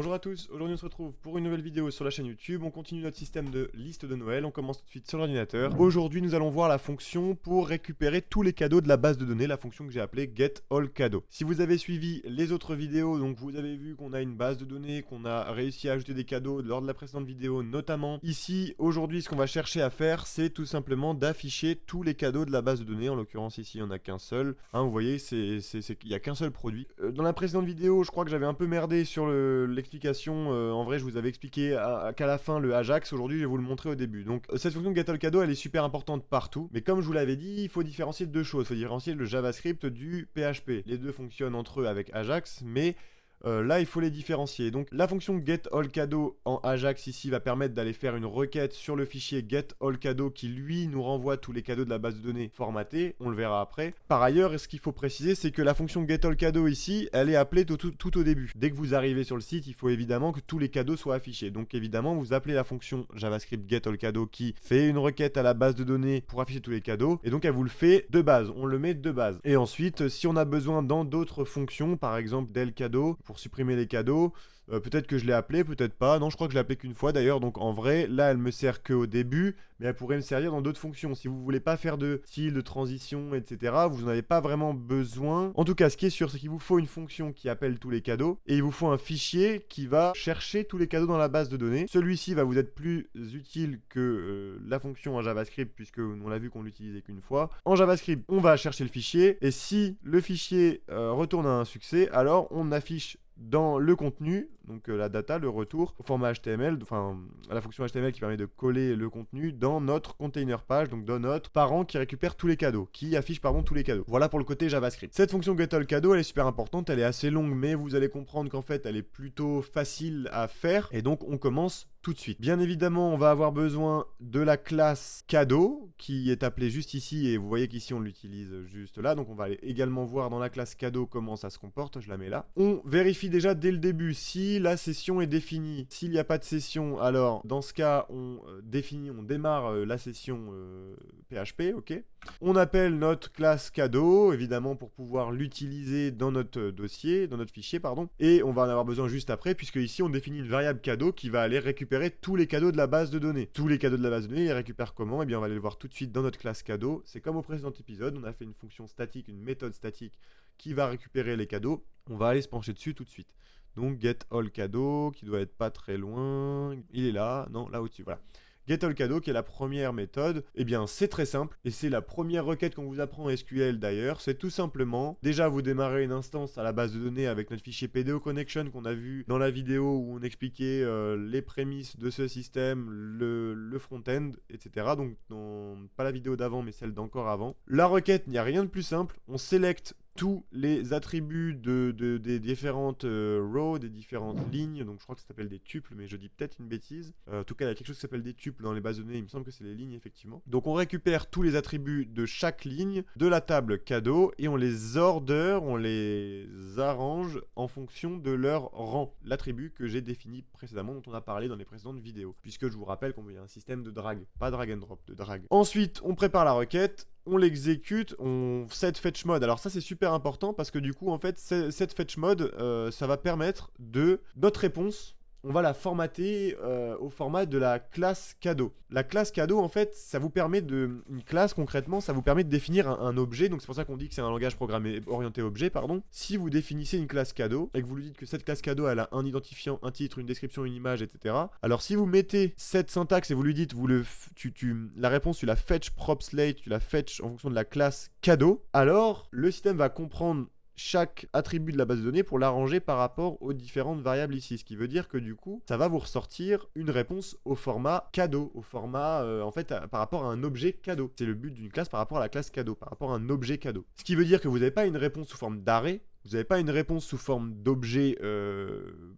Bonjour à tous, aujourd'hui on se retrouve pour une nouvelle vidéo sur la chaîne YouTube. On continue notre système de liste de Noël, on commence tout de suite sur l'ordinateur. Aujourd'hui nous allons voir la fonction pour récupérer tous les cadeaux de la base de données, la fonction que j'ai appelée getAllCadeaux. Si vous avez suivi les autres vidéos, donc vous avez vu qu'on a une base de données, qu'on a réussi à ajouter des cadeaux lors de la précédente vidéo notamment. Ici, aujourd'hui, ce qu'on va chercher à faire, c'est tout simplement d'afficher tous les cadeaux de la base de données. En l'occurrence ici, il n'y en a qu'un seul. Hein, vous voyez, il n'y a qu'un seul produit. Dans la précédente vidéo, je crois que j'avais un peu merdé sur l'explication. En vrai, je vous avais expliqué qu'à la fin le Ajax. Aujourd'hui, je vais vous le montrer au début. Donc, cette fonction getAllCadeaux, elle est super importante partout. Mais comme je vous l'avais dit, il faut différencier deux choses. Il faut différencier le JavaScript du PHP. Les deux fonctionnent entre eux avec Ajax, mais là, il faut les différencier. Donc, la fonction getAllCadeaux en Ajax ici va permettre d'aller faire une requête sur le fichier getAllCadeaux qui, lui, nous renvoie tous les cadeaux de la base de données formatés. On le verra après. Par ailleurs, ce qu'il faut préciser, c'est que la fonction getAllCadeaux ici, elle est appelée tout au début. Dès que vous arrivez sur le site, il faut évidemment que tous les cadeaux soient affichés. Donc, évidemment, vous appelez la fonction JavaScript getAllCadeaux qui fait une requête à la base de données pour afficher tous les cadeaux. Et donc, elle vous le fait de base. On le met de base. Et ensuite, si on a besoin dans d'autres fonctions, par exemple delCadeaux, pour supprimer les cadeaux, peut-être que je l'ai appelé, peut-être pas. Non, je crois que je l'ai appelé qu'une fois d'ailleurs. Donc en vrai, là, elle me sert qu'au début, mais elle pourrait me servir dans d'autres fonctions. Si vous voulez pas faire de style, de transition, etc., vous n'en avez pas vraiment besoin. En tout cas, ce qui est sûr, c'est qu'il vous faut une fonction qui appelle tous les cadeaux et il vous faut un fichier qui va chercher tous les cadeaux dans la base de données. Celui-ci va vous être plus utile que la fonction en JavaScript, puisque on l'a vu qu'on l'utilisait qu'une fois. En JavaScript, on va chercher le fichier et si le fichier retourne à un succès, alors on affiche dans le contenu, donc la data, le retour, au format HTML, enfin la fonction HTML qui permet de coller le contenu dans notre container page, donc dans notre parent qui récupère tous les cadeaux, qui affiche pardon tous les cadeaux. Voilà pour le côté JavaScript. Cette fonction getAllCadeaux, elle est super importante, elle est assez longue, mais vous allez comprendre qu'en fait elle est plutôt facile à faire, et donc on commence tout de suite. Bien évidemment, on va avoir besoin de la classe cadeau qui est appelée juste ici et vous voyez qu'ici on l'utilise juste là. Donc on va aller également voir dans la classe cadeau comment ça se comporte. Je la mets là. On vérifie déjà dès le début si la session est définie. S'il n'y a pas de session, alors dans ce cas, on démarre la session PHP, ok. On appelle notre classe cadeau, évidemment pour pouvoir l'utiliser dans notre dossier, dans notre fichier, pardon. Et on va en avoir besoin juste après, puisque ici on définit une variable cadeau qui va aller récupérer tous les cadeaux de la base de données. Tous les cadeaux de la base de données, ils les récupèrent comment? Eh bien, on va aller le voir tout de suite dans notre classe cadeau. C'est comme au précédent épisode, on a fait une fonction statique, une méthode statique qui va récupérer les cadeaux. On va aller se pencher dessus tout de suite. Donc, getAllCadeaux, qui doit être pas très loin. Il est là, non, là au-dessus, voilà. getAllCadeaux, qui est la première méthode, eh bien c'est très simple, et c'est la première requête qu'on vous apprend en SQL d'ailleurs, c'est tout simplement, déjà vous démarrez une instance à la base de données avec notre fichier PDO Connection qu'on a vu dans la vidéo où on expliquait les prémices de ce système, le front-end, etc. Donc pas la vidéo d'avant, mais celle d'encore avant. La requête, il n'y a rien de plus simple, on sélecte tous les attributs des différentes rows, des différentes lignes, donc je crois que ça s'appelle des tuples, mais je dis peut-être une bêtise. En tout cas, il y a quelque chose qui s'appelle des tuples dans les bases de données, il me semble que c'est les lignes, effectivement. Donc on récupère tous les attributs de chaque ligne de la table cadeau, et on les order, on les arrange en fonction de leur rang, l'attribut que j'ai défini précédemment, dont on a parlé dans les précédentes vidéos, puisque je vous rappelle qu'on y a un système de drag, pas drag and drop, de drag. Ensuite, on prépare la requête, on l'exécute, on set fetch mode. Alors ça c'est super important parce que du coup en fait set fetch mode ça va permettre de notre réponse, on va la formater au format de la classe cadeau. La classe cadeau en fait ça vous permet une classe concrètement ça vous permet de définir un objet, donc c'est pour ça qu'on dit que c'est un langage programmé orienté objet pardon. Si vous définissez une classe cadeau et que vous lui dites que cette classe cadeau elle a un identifiant, un titre, une description, une image, etc. Alors si vous mettez cette syntaxe et vous lui dites la réponse tu la fetch prop slate, tu la fetch en fonction de la classe cadeau, alors le système va comprendre chaque attribut de la base de données pour l'arranger par rapport aux différentes variables ici. Ce qui veut dire que du coup, ça va vous ressortir une réponse au format cadeau, au format, en fait, par rapport à un objet cadeau. C'est le but d'une classe par rapport à la classe cadeau, par rapport à un objet cadeau. Ce qui veut dire que vous n'avez pas une réponse sous forme d'arrêt, vous n'avez pas une réponse sous forme d'objet,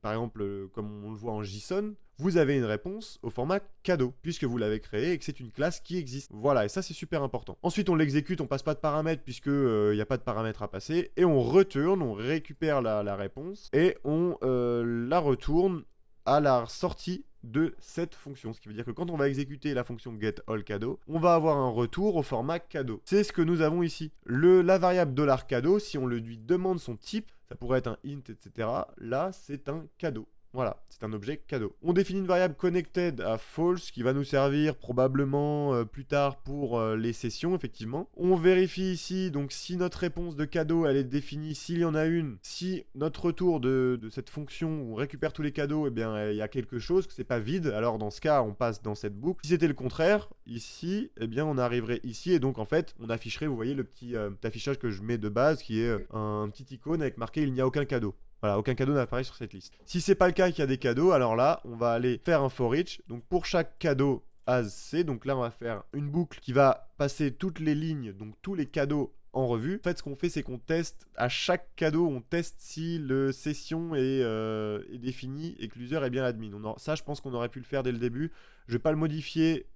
par exemple, comme on le voit en JSON, vous avez une réponse au format cadeau, puisque vous l'avez créé et que c'est une classe qui existe. Voilà, et ça c'est super important. Ensuite on l'exécute, on passe pas de paramètres, puisque il n'y a pas de paramètres à passer, et on retourne, on récupère la réponse, et on la retourne à la sortie de cette fonction. Ce qui veut dire que quand on va exécuter la fonction getAllCadeaux, on va avoir un retour au format cadeau. C'est ce que nous avons ici. La variable $cadeau, si on lui demande son type, ça pourrait être un int, etc. Là, c'est un cadeau. Voilà, c'est un objet cadeau. On définit une variable connected à false qui va nous servir probablement plus tard pour les sessions, effectivement. On vérifie ici, donc si notre réponse de cadeau, elle est définie, s'il y en a une, si notre retour de cette fonction où on récupère tous les cadeaux, eh bien, il y a quelque chose, que c'est pas vide, alors dans ce cas, on passe dans cette boucle. Si c'était le contraire, ici, eh bien, on arriverait ici, et donc, en fait, on afficherait, vous voyez, le petit affichage que je mets de base, qui est un petit icône avec marqué « Il n'y a aucun cadeau ». Voilà, aucun cadeau n'apparaît sur cette liste. Si c'est pas le cas qu'il y a des cadeaux, alors là, on va aller faire un for each. Donc pour chaque cadeau as C, donc là on va faire une boucle qui va passer toutes les lignes, donc tous les cadeaux en revue. En fait, ce qu'on fait, c'est qu'on teste à chaque cadeau, on teste si le session est défini et que l'user est bien admin. Ça, je pense qu'on aurait pu le faire dès le début. Je vais pas le modifier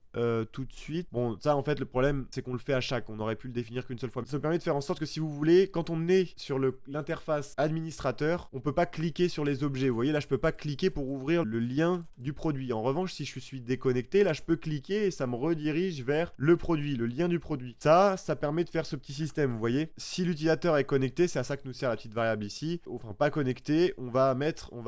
tout de suite. Bon, ça en fait le problème c'est qu'on le fait à chaque, on aurait pu le définir qu'une seule fois. Ça me permet de faire en sorte que si vous voulez, quand on est sur l'interface administrateur, on peut pas cliquer sur les objets. Vous voyez là, je peux pas cliquer pour ouvrir le lien du produit. En revanche, si je suis déconnecté, là je peux cliquer et ça me redirige vers le produit, le lien du produit. Ça permet de faire ce petit système, vous voyez. Si l'utilisateur est connecté, c'est à ça que nous sert la petite variable ici. Enfin pas connecté, on va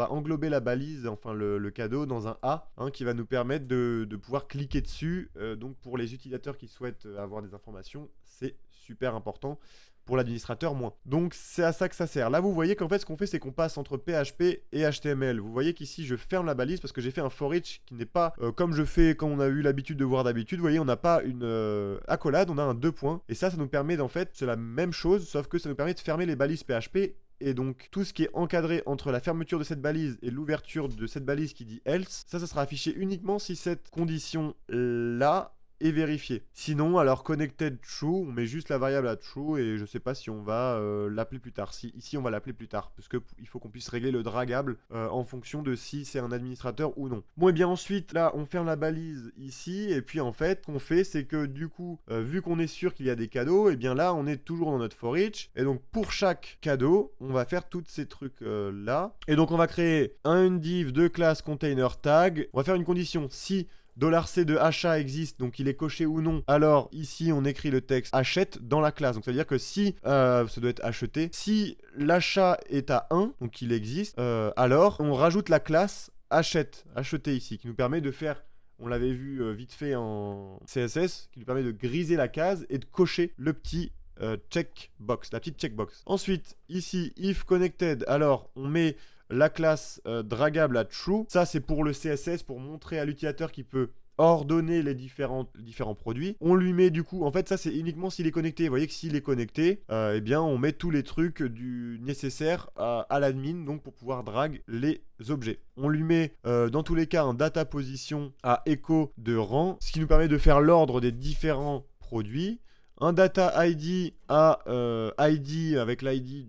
englober la balise, enfin le cadeau dans un A, hein, qui va nous permettre de pouvoir cliquer dessus. Donc pour les utilisateurs qui souhaitent avoir des informations, c'est super important. Pour l'administrateur, moins. Donc c'est à ça que ça sert. Là, vous voyez qu'en fait, ce qu'on fait, c'est qu'on passe entre PHP et HTML. Vous voyez qu'ici, je ferme la balise parce que j'ai fait un for each qui n'est pas comme je fais quand on a eu l'habitude de voir d'habitude. Vous voyez, on n'a pas une accolade, on a un 2 points. Et ça nous permet d'en fait, c'est la même chose, sauf que ça nous permet de fermer les balises PHP. Et donc, tout ce qui est encadré entre la fermeture de cette balise et l'ouverture de cette balise qui dit else, ça sera affiché uniquement si cette condition-là est vérifiée. Sinon, alors connected true, on met juste la variable à true et je sais pas si on va l'appeler plus tard. Ici, on va l'appeler plus tard, parce qu'il faut qu'on puisse régler le dragable en fonction de si c'est un administrateur ou non. Bon, et bien ensuite, là, on ferme la balise ici, et puis en fait, ce qu'on fait, c'est que du coup, vu qu'on est sûr qu'il y a des cadeaux, et bien là, on est toujours dans notre for each, et donc pour chaque cadeau, on va faire tous ces trucs là. Et donc, on va créer un div de classe container tag. On va faire une condition si $C de achat existe, donc il est coché ou non, alors ici on écrit le texte achète dans la classe. Donc ça veut dire que si, ça doit être acheté, si l'achat est à 1, donc il existe, alors on rajoute la classe acheter ici, qui nous permet de faire, on l'avait vu vite fait en CSS, qui nous permet de griser la case et de cocher le petit checkbox, la petite checkbox. Ensuite, ici, if connected, alors on met la classe dragable à true. Ça, c'est pour le CSS, pour montrer à l'utilisateur qu'il peut ordonner les différents produits. On lui met du coup, en fait ça c'est uniquement s'il est connecté. Vous voyez que s'il est connecté, eh bien on met tous les trucs nécessaires à l'admin, donc pour pouvoir drag les objets. On lui met dans tous les cas un data position à echo de rang, ce qui nous permet de faire l'ordre des différents produits. Un data ID à ID avec l'ID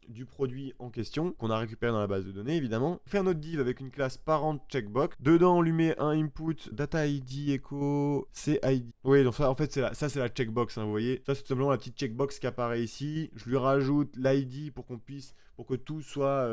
du produit en question, qu'on a récupéré dans la base de données évidemment. On fait un autre div avec une classe parent checkbox. Dedans on lui met un input data ID echo CID. Oui, donc ça en fait c'est la checkbox, hein, vous voyez. Ça c'est tout simplement la petite checkbox qui apparaît ici. Je lui rajoute l'ID pour que tout soit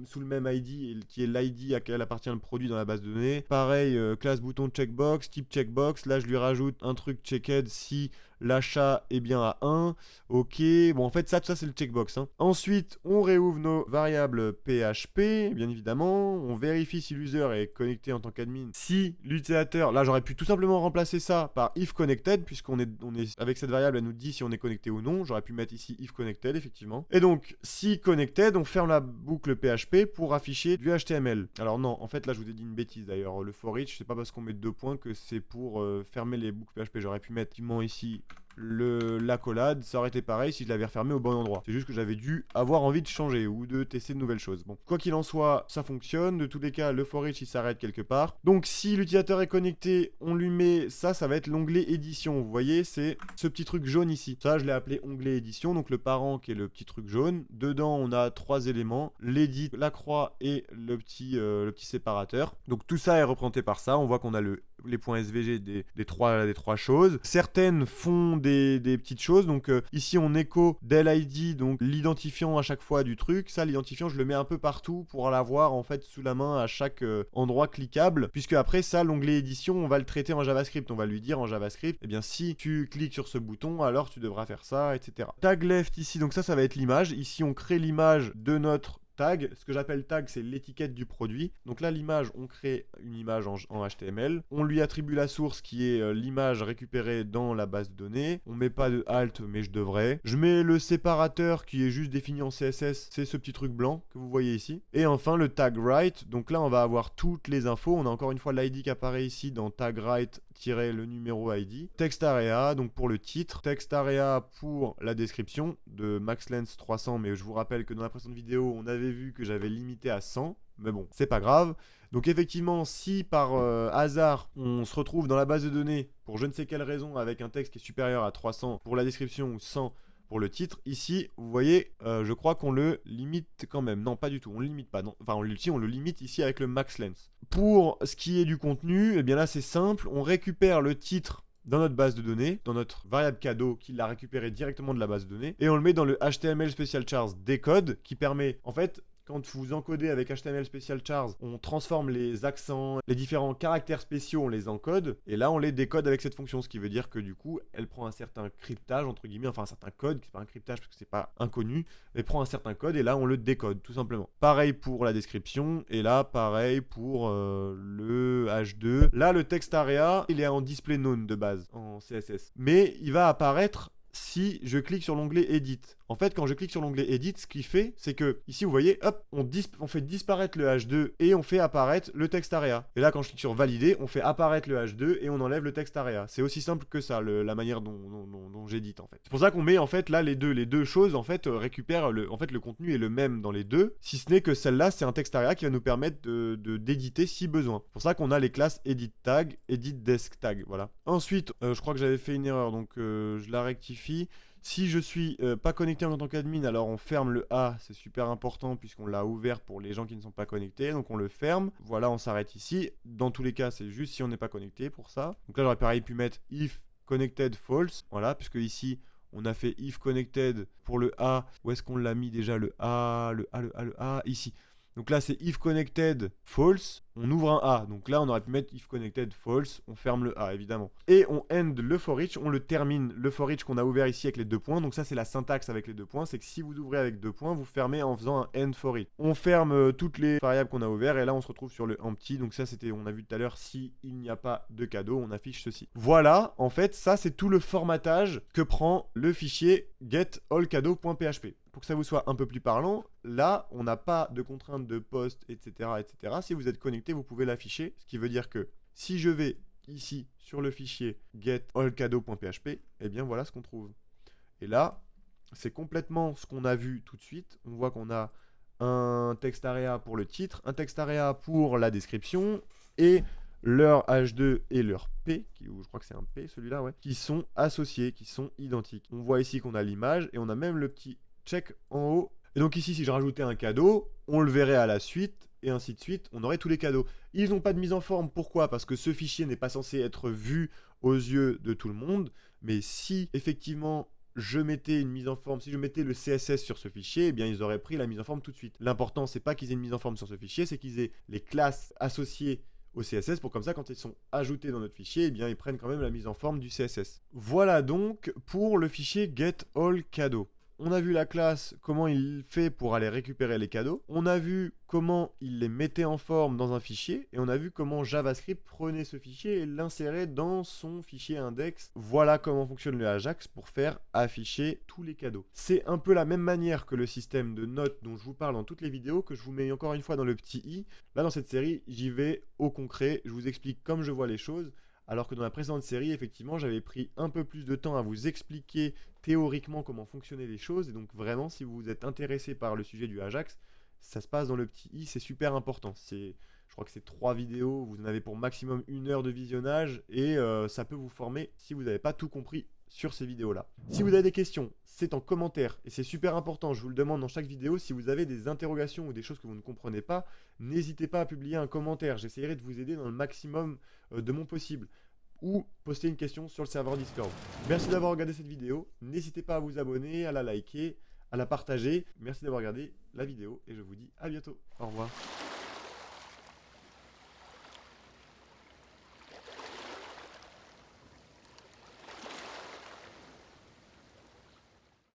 sous le même ID, qui est l'ID à quel appartient le produit dans la base de données. Pareil, classe bouton checkbox, type checkbox. Là je lui rajoute un truc checked si l'achat est bien à 1. Ok, bon en fait tout ça c'est le checkbox, hein. Ensuite on réouvre nos variables PHP, bien évidemment. On vérifie si l'user est connecté en tant qu'admin. Si l'utilisateur, là j'aurais pu tout simplement remplacer ça par if connected, puisqu'on est avec cette variable, elle nous dit si on est connecté ou non. J'aurais pu mettre ici if connected effectivement. Et donc si connected, on ferme la boucle PHP pour afficher du HTML. Alors non, en fait là je vous ai dit une bêtise d'ailleurs. Le for each, c'est pas parce qu'on met 2 points que c'est pour fermer les boucles PHP. J'aurais pu mettre ici l'accolade, ça aurait été pareil si je l'avais refermé au bon endroit. C'est juste que j'avais dû avoir envie de changer ou de tester de nouvelles choses. Bon, quoi qu'il en soit, ça fonctionne. De tous les cas, le for each il s'arrête quelque part. Donc si l'utilisateur est connecté, on lui met ça va être l'onglet édition. Vous voyez, c'est ce petit truc jaune ici. Ça, je l'ai appelé onglet édition. Donc le parent qui est le petit truc jaune. Dedans, on a 3 éléments, l'édit, la croix et le petit séparateur. Donc tout ça est représenté par ça. On voit qu'on a les points SVG des trois choses. Certaines font des petites choses. Donc ici on écho del ID, donc l'identifiant à chaque fois du truc. Ça, l'identifiant, je le mets un peu partout pour l'avoir en fait sous la main à chaque endroit cliquable. Puisque après ça, l'onglet édition, on va le traiter en JavaScript. On va lui dire en JavaScript, eh bien si tu cliques sur ce bouton, alors tu devras faire ça, etc. Tag left ici, donc ça va être l'image. Ici on crée l'image de notre tag. Ce que j'appelle tag, c'est l'étiquette du produit. Donc là, l'image, on crée une image en HTML. On lui attribue la source qui est l'image récupérée dans la base de données. On met pas de alt, mais je devrais. Je mets le séparateur qui est juste défini en CSS. C'est ce petit truc blanc que vous voyez ici. Et enfin, le tag right. Donc là, on va avoir toutes les infos. On a encore une fois l'ID qui apparaît ici dans tag right le numéro ID. Text area, donc pour le titre. Text area pour la description de max length 300. Mais je vous rappelle que dans la précédente vidéo, on avait vu que j'avais limité à 100. Mais bon, c'est pas grave. Donc effectivement, si par hasard, on se retrouve dans la base de données, pour je ne sais quelle raison, avec un texte qui est supérieur à 300 pour la description ou 100 pour le titre, ici, vous voyez, je crois qu'on le limite quand même. Non, pas du tout, on le limite pas. Non. Enfin, on le limite ici avec le max length. Pour ce qui est du contenu, eh bien là, c'est simple. On récupère le titre dans notre base de données, dans notre variable cadeau qui l'a récupéré directement de la base de données, et on le met dans le HTML Special Chars Decode qui permet, en fait, quand vous encodez avec HTML Special Chars, on transforme les accents, les différents caractères spéciaux, on les encode, et là on les décode avec cette fonction, ce qui veut dire que du coup, elle prend un certain cryptage, entre guillemets, enfin un certain code, qui n'est pas un cryptage parce que c'est pas inconnu, mais prend un certain code, et là on le décode, tout simplement. Pareil pour la description, et là pareil pour le H2. Là le text area, il est en display none de base, en CSS. Mais il va apparaître si je clique sur l'onglet Edit. En fait, quand je clique sur l'onglet Edit, ce qu'il fait, c'est que, ici, vous voyez, hop, on fait disparaître le H2 et on fait apparaître le text area. Et là, quand je clique sur Valider, on fait apparaître le H2 et on enlève le text area. C'est aussi simple que ça, la manière dont j'édite, en fait. C'est pour ça qu'on met, en fait, là, les deux choses, en fait, récupèrent, en fait, le contenu est le même dans les deux, si ce n'est que celle-là, c'est un text area qui va nous permettre d'éditer si besoin. C'est pour ça qu'on a les classes Edit Tag, Edit Desk Tag, voilà. Ensuite, je crois que j'avais fait une erreur, donc je la rectifie. Si je suis pas connecté en tant qu'admin, alors on ferme le A, c'est super important puisqu'on l'a ouvert pour les gens qui ne sont pas connectés, donc on le ferme. Voilà, on s'arrête ici. Dans tous les cas, c'est juste si on n'est pas connecté pour ça. Donc là, j'aurais pareil pu mettre if connected false, voilà, puisque ici, on a fait if connected pour le A. Où est-ce qu'on l'a mis déjà le A, ici. Donc là, c'est if connected false, on ouvre un A. Donc là, on aurait pu mettre if connected false, on ferme le A, évidemment. Et on end le for each, on le termine, le for each qu'on a ouvert ici avec les 2 points. Donc ça, c'est la syntaxe avec les 2 points, c'est que si vous ouvrez avec 2 points, vous fermez en faisant un end for each. On ferme toutes les variables qu'on a ouvertes, et là, on se retrouve sur le empty. Donc ça, c'était, on a vu tout à l'heure, si il n'y a pas de cadeau, on affiche ceci. Voilà, en fait, ça, c'est tout le formatage que prend le fichier getAllCadeau.php. Pour que ça vous soit un peu plus parlant, là, on n'a pas de contrainte de post, etc., etc. Si vous êtes connecté, vous pouvez l'afficher, ce qui veut dire que si je vais ici sur le fichier getAllCadeau.php, eh bien voilà ce qu'on trouve. Et là, c'est complètement ce qu'on a vu tout de suite. On voit qu'on a un text area pour le titre, un text area pour la description, et leur H2 et leur P, je crois que c'est un P celui-là, ouais, qui sont associés, qui sont identiques. On voit ici qu'on a l'image, et on a même le petit check en haut. Et donc ici, si je rajoutais un cadeau, on le verrait à la suite, et ainsi de suite, on aurait tous les cadeaux. Ils n'ont pas de mise en forme, pourquoi? Parce que ce fichier n'est pas censé être vu aux yeux de tout le monde, mais si effectivement je mettais une mise en forme, si je mettais le CSS sur ce fichier, eh bien ils auraient pris la mise en forme tout de suite. L'important, c'est pas qu'ils aient une mise en forme sur ce fichier, c'est qu'ils aient les classes associées au CSS, pour comme ça, quand ils sont ajoutés dans notre fichier, eh bien ils prennent quand même la mise en forme du CSS. Voilà donc pour le fichier getAllCadeau. On a vu la classe, comment il fait pour aller récupérer les cadeaux. On a vu comment il les mettait en forme dans un fichier. Et on a vu comment JavaScript prenait ce fichier et l'insérait dans son fichier index. Voilà comment fonctionne le Ajax pour faire afficher tous les cadeaux. C'est un peu la même manière que le système de notes dont je vous parle dans toutes les vidéos, que je vous mets encore une fois dans le petit i. Là, dans cette série, j'y vais au concret. Je vous explique comme je vois les choses. Alors que dans la précédente série, effectivement, j'avais pris un peu plus de temps à vous expliquer théoriquement comment fonctionnaient les choses. Et donc vraiment, si vous êtes intéressé par le sujet du Ajax, ça se passe dans le petit i, c'est super important. Je crois que c'est 3 vidéos, vous en avez pour maximum 1 heure de visionnage et ça peut vous former si vous n'avez pas tout compris sur ces vidéos-là. Si vous avez des questions, c'est en commentaire et c'est super important, je vous le demande dans chaque vidéo. Si vous avez des interrogations ou des choses que vous ne comprenez pas, n'hésitez pas à publier un commentaire, j'essaierai de vous aider dans le maximum de mon possible, ou poster une question sur le serveur Discord. Merci d'avoir regardé cette vidéo, n'hésitez pas à vous abonner, à la liker, à la partager. Merci d'avoir regardé la vidéo et je vous dis à bientôt. Au revoir.